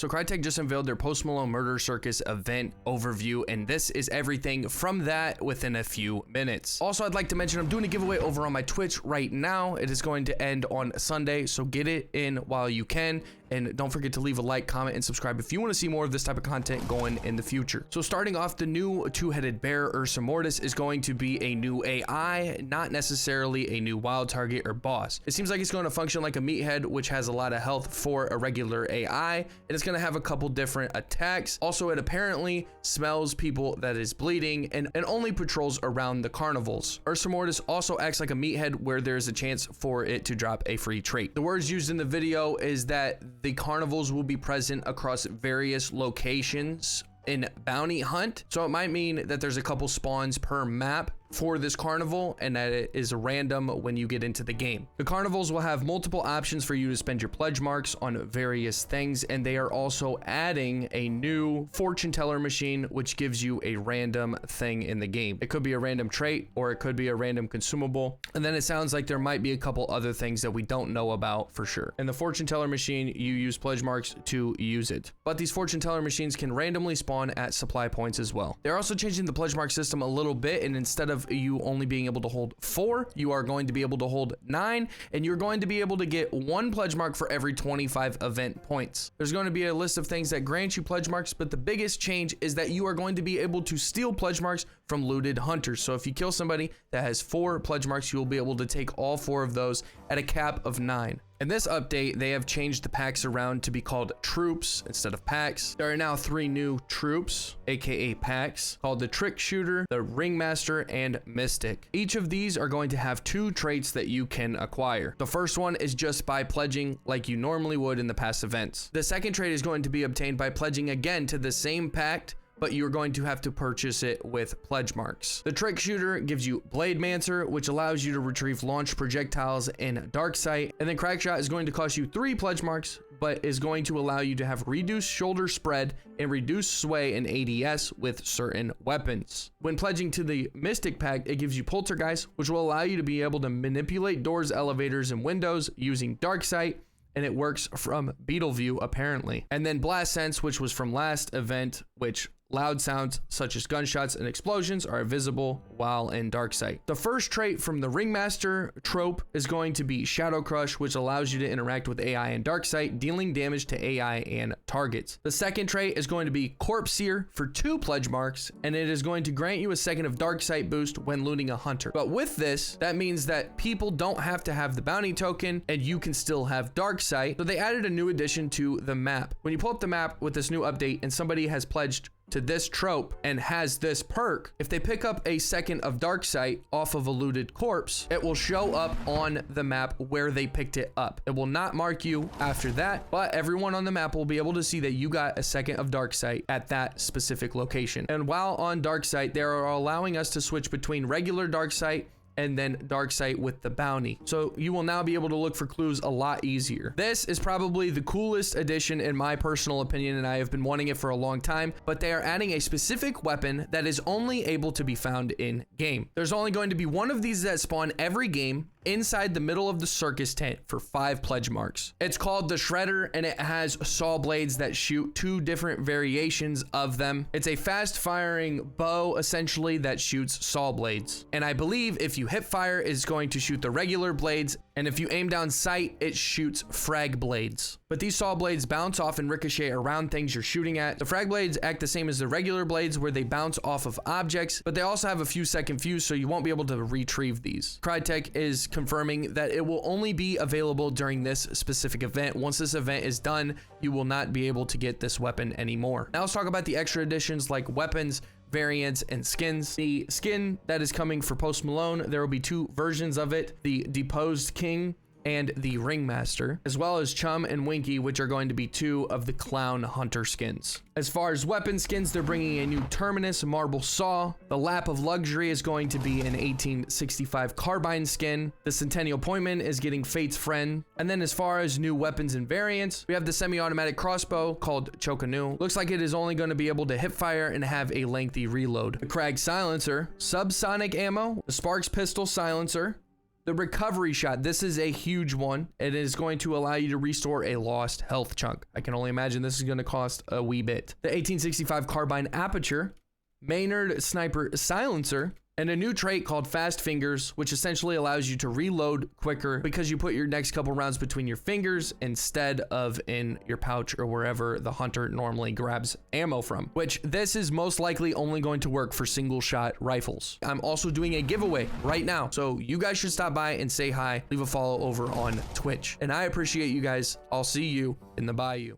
So Crytek just unveiled their Post Malone Murder Circus event overview, and this is everything from that within a few minutes. Also, I'd like to mention I'm doing a giveaway over on my Twitch right now. It is going to end on Sunday, so get it in while you can. And don't forget to leave a like, comment, and subscribe if you want to see more of this type of content going in the future. So starting off, the new two-headed bear, Ursa Mortis, is going to be a new AI, not necessarily a new wild target or boss. It seems like it's going to function like a meathead, which has a lot of health for a regular AI, and it's going to have a couple different attacks. Also, it apparently smells people that is bleeding and only patrols around the carnivals. Ursa Mortis also acts like a meathead where there's a chance for it to drop a free trait. The words used in the video is that the carnivals will be present across various locations in bounty hunt. So it might mean that there's a couple spawns per map for this carnival and that it is random when you get into the game. The carnivals will have multiple options for you to spend your pledge marks on various things, and they are also adding a new fortune teller machine which gives you a random thing in the game. It could be a random trait or it could be a random consumable, and then it sounds like there might be a couple other things that we don't know about for sure. In the fortune teller machine, you use pledge marks to use it, but these fortune teller machines can randomly spawn at supply points as well. They're also changing the pledge mark system a little bit, and instead of you only being able to hold 4, you are going to be able to hold 9, and you're going to be able to get 1 pledge mark for every 25 event points. There's going to be a list of things that grant you pledge marks, but the biggest change is that you are going to be able to steal pledge marks from looted hunters. So if you kill somebody that has 4 pledge marks, you will be able to take all 4 of those at a cap of 9. In this update, they have changed the packs around to be called troops instead of packs. There are now 3 new troops, aka packs, called the Trick Shooter, the Ringmaster, and Mystic. Each of these are going to have 2 traits that you can acquire. The first one is just by pledging like you normally would in the past events. The second trait is going to be obtained by pledging again to the same pact, but you're going to have to purchase it with pledge marks. The Trick Shooter gives you Blade Mancer, which allows you to retrieve launched projectiles in Dark Sight, and then Crackshot is going to cost you 3 pledge marks, but is going to allow you to have reduced shoulder spread and reduced sway and ADS with certain weapons. When pledging to the Mystic Pact, it gives you Poltergeist, which will allow you to be able to manipulate doors, elevators, and windows using Dark Sight, and it works from Beetle View apparently. And then Blast Sense, which was from last event, which loud sounds such as gunshots and explosions are visible while in Dark Sight. The first trait from the Ringmaster trope is going to be Shadow Crush, which allows you to interact with AI in Dark Sight, dealing damage to AI and targets. The second trait is going to be Corpse Seer for 2 pledge marks, and it is going to grant you a second of Dark Sight boost when looting a hunter. But with this, that means that people don't have to have the bounty token and you can still have Dark Sight. So they added a new addition to the map. When you pull up the map with this new update and somebody has pledged to this trope and has this perk, if they pick up a second of Dark Sight off of a looted corpse, it will show up on the map where they picked it up. It will not mark you after that, but everyone on the map will be able to see that you got a second of Dark Sight at that specific location. And while on Dark Sight, they are allowing us to switch between regular Dark Sight and then Dark Sight with the bounty. So you will now be able to look for clues a lot easier. This is probably the coolest addition in my personal opinion, and I have been wanting it for a long time, but they are adding a specific weapon that is only able to be found in game. There's only going to be 1 of these that spawn every game inside the middle of the circus tent for 5 pledge marks. It's called the Shredder, and it has saw blades that shoot 2 different variations of them. It's a fast firing bow essentially that shoots saw blades, and I believe if you hip fire, is going to shoot the regular blades, and if you aim down sight, it shoots frag blades. But these saw blades bounce off and ricochet around things you're shooting at. The frag blades act the same as the regular blades where they bounce off of objects, but they also have a few second fuse, so you won't be able to retrieve these. Crytek is confirming that it will only be available during this specific event. Once this event is done, you will not be able to get this weapon anymore. Now let's talk about the extra additions like weapons, variants, and skins. The skin that is coming for Post Malone, there will be 2 versions of it, the Deposed King and the Ringmaster, as well as Chum and Winky, which are going to be 2 of the Clown Hunter skins. As far as weapon skins, they're bringing a new Terminus Marble Saw. The Lap of Luxury is going to be an 1865 Carbine skin. The Centennial Pointman is getting Fate's Friend. And then as far as new weapons and variants, we have the semi-automatic crossbow called Chocanu. Looks like it is only going to be able to hip fire and have a lengthy reload. The Krag Silencer, subsonic ammo, the Sparks Pistol Silencer, The recovery shot, this is a huge one. It is going to allow you to restore a lost health chunk. I can only imagine this is going to cost a wee bit. The 1865 carbine aperture, Maynard sniper silencer, and a new trait called Fast Fingers, which essentially allows you to reload quicker because you put your next couple rounds between your fingers instead of in your pouch or wherever the hunter normally grabs ammo from, which this is most likely only going to work for single shot rifles. I'm also doing a giveaway right now, so you guys should stop by and say hi, leave a follow over on Twitch. And I appreciate you guys. I'll see you in the bayou.